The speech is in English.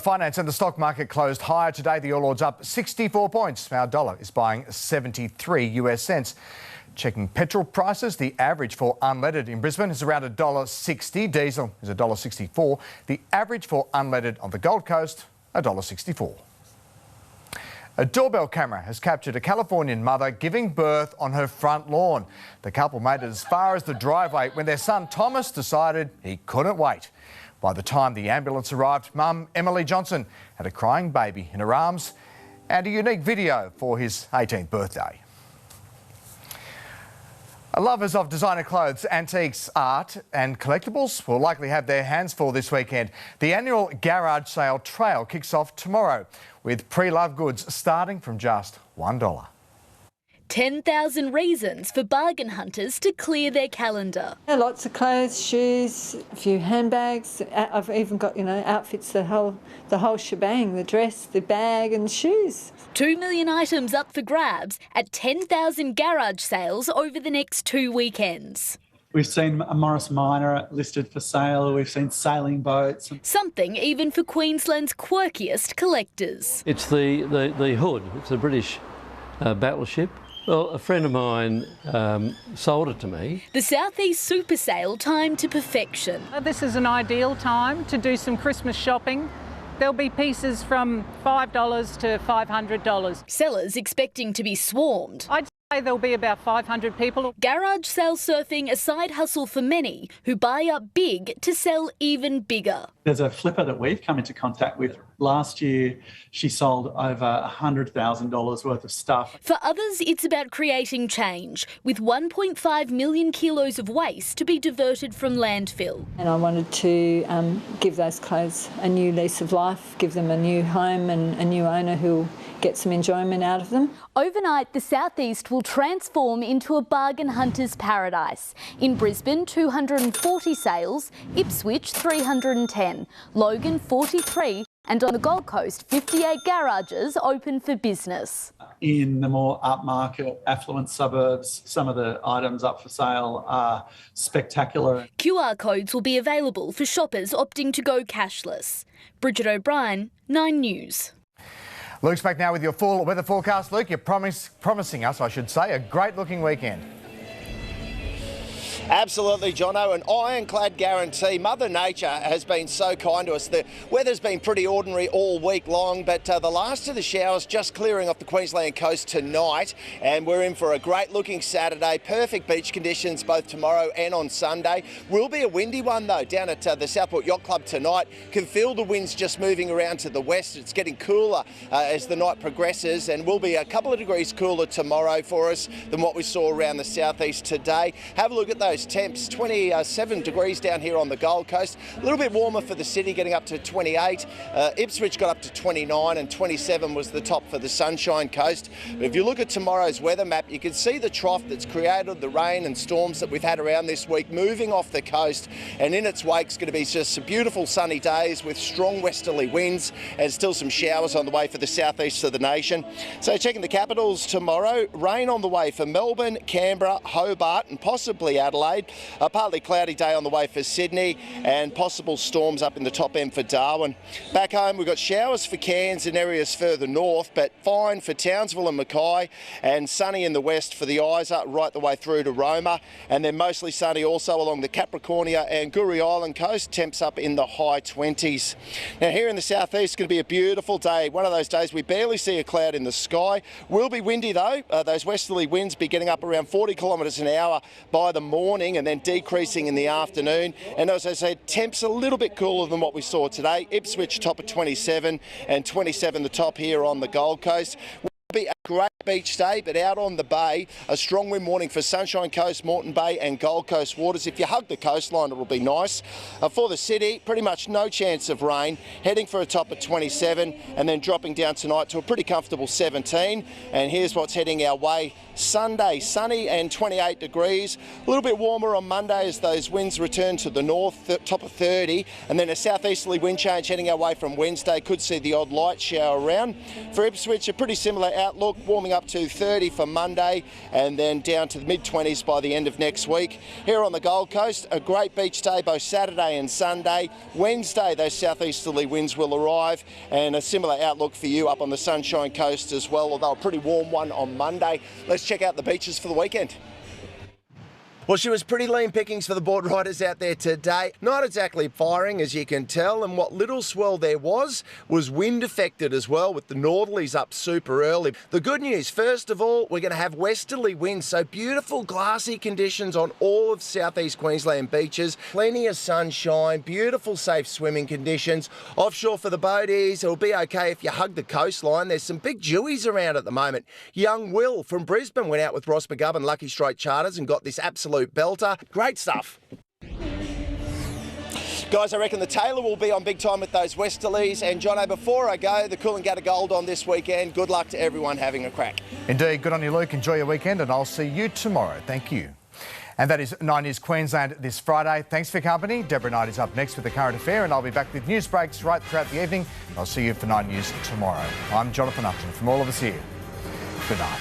Finance and the stock market closed higher today. The All Ords up 64 points. Our dollar is buying 73 US cents. Checking petrol prices, the average for unleaded in Brisbane is around $1.60. Diesel is $1.64. The average for unleaded on the Gold Coast, $1.64. A doorbell camera has captured a Californian mother giving birth on her front lawn. The couple made it as far as the driveway when their son Thomas decided he couldn't wait. By the time the ambulance arrived, Mum Emily Johnson had a crying baby in her arms and a unique video for his 18th birthday. Lovers of designer clothes, antiques, art and collectibles will likely have their hands full this weekend. The annual garage sale trail kicks off tomorrow with pre-loved goods starting from just $1. 10,000 reasons for bargain hunters to clear their calendar. Lots of clothes, shoes, a few handbags. I've even got, outfits, the whole shebang, the dress, the bag and shoes. 2 million items up for grabs at 10,000 garage sales over the next 2 weekends. We've seen a Morris Minor listed for sale. We've seen sailing boats. Something even for Queensland's quirkiest collectors. It's the Hood. It's a British battleship. Well, a friend of mine sold it to me. The Southeast Super Sale timed to perfection. This is an ideal time to do some Christmas shopping. There'll be pieces from $5 to $500. Sellers expecting to be swarmed. I'd say there'll be about 500 people. Garage sale surfing a side hustle for many who buy up big to sell even bigger. There's a flipper that we've come into contact with. Last year, she sold over $100,000 worth of stuff. For others, it's about creating change, with 1.5 million kilos of waste to be diverted from landfill. And I wanted to give those clothes a new lease of life, give them a new home and a new owner who'll get some enjoyment out of them. Overnight, the Southeast will transform into a bargain hunter's paradise. In Brisbane, 240 sales, Ipswich 310, Logan 43, and on the Gold Coast, 58 garages open for business. In the more upmarket, affluent suburbs, some of the items up for sale are spectacular. QR codes will be available for shoppers opting to go cashless. Bridget O'Brien, 9 News. Luke's back now with your full weather forecast. Luke, you're promising us, a great-looking weekend. Absolutely, Jono, an ironclad guarantee. Mother Nature has been so kind to us. The weather's been pretty ordinary all week long, but the last of the showers just clearing off the Queensland coast tonight, and we're in for a great-looking Saturday. Perfect beach conditions both tomorrow and on Sunday. Will be a windy one, though, down at the Southport Yacht Club tonight. Can feel the winds just moving around to the west. It's getting cooler as the night progresses, and will be a couple of degrees cooler tomorrow for us than what we saw around the southeast today. Have a look at those temps, 27 degrees down here on the Gold Coast. A little bit warmer for the city, getting up to 28. Ipswich got up to 29 and 27 was the top for the Sunshine Coast. But if you look at tomorrow's weather map, you can see the trough that's created the rain and storms that we've had around this week moving off the coast, and in its wake is going to be just some beautiful sunny days with strong westerly winds and still some showers on the way for the southeast of the nation. So checking the capitals tomorrow, rain on the way for Melbourne, Canberra, Hobart and possibly Adelaide. A partly cloudy day on the way for Sydney and possible storms up in the top end for Darwin. Back home we've got showers for Cairns and areas further north, but fine for Townsville and Mackay, and sunny in the west for the Isa right the way through to Roma, and then mostly sunny also along the Capricornia and Guri Island coast, temps up in the high 20s. Now here in the southeast it's going to be a beautiful day, one of those days we barely see a cloud in the sky. Will be windy though, those westerly winds be getting up around 40 kilometres an hour by the morning and then decreasing in the afternoon. And as I said, temps a little bit cooler than what we saw today. Ipswich top at 27 and 27 the top here on the Gold Coast. Be a great beach day, but out on the bay, a strong wind warning for Sunshine Coast, Moreton Bay and Gold Coast waters. If you hug the coastline, it'll be nice. For the city, pretty much no chance of rain, heading for a top at 27 and then dropping down tonight to a pretty comfortable 17. And here's what's heading our way. Sunday, sunny and 28 degrees. A little bit warmer on Monday as those winds return to the north, top of 30. And then a southeasterly wind change heading our way from Wednesday. Could see the odd light shower around. For Ipswich, a pretty similar outlook, warming up to 30 for Monday and then down to the mid-20s by the end of next week. Here on the Gold Coast, a great beach day both Saturday and Sunday. Wednesday, those southeasterly winds will arrive, and a similar outlook for you up on the Sunshine Coast as well, although a pretty warm one on Monday. Let's check out the beaches for the weekend. Well, she was pretty lean pickings for the board riders out there today. Not exactly firing, as you can tell, and what little swell there was wind affected as well, with the northerlies up super early. The good news, first of all, we're going to have westerly winds, so beautiful glassy conditions on all of southeast Queensland beaches. Plenty of sunshine, beautiful safe swimming conditions. Offshore for the boaties, it'll be okay if you hug the coastline. There's some big dewies around at the moment. Young Will from Brisbane went out with Ross McGovern Lucky Straight Charters and got this absolute belter. Great stuff. Guys, I reckon the Taylor will be on big time with those westerlies. And Jono, before I go, the Coolangatta Gold on this weekend. Good luck to everyone having a crack. Indeed, good on you, Luke. Enjoy your weekend, and I'll see you tomorrow. Thank you. And that is 9 News Queensland this Friday. Thanks for your company. Deborah Knight is up next with the current affair, and I'll be back with news breaks right throughout the evening. I'll see you for 9 News tomorrow. I'm Jonathan Uptin. From all of us here, good night.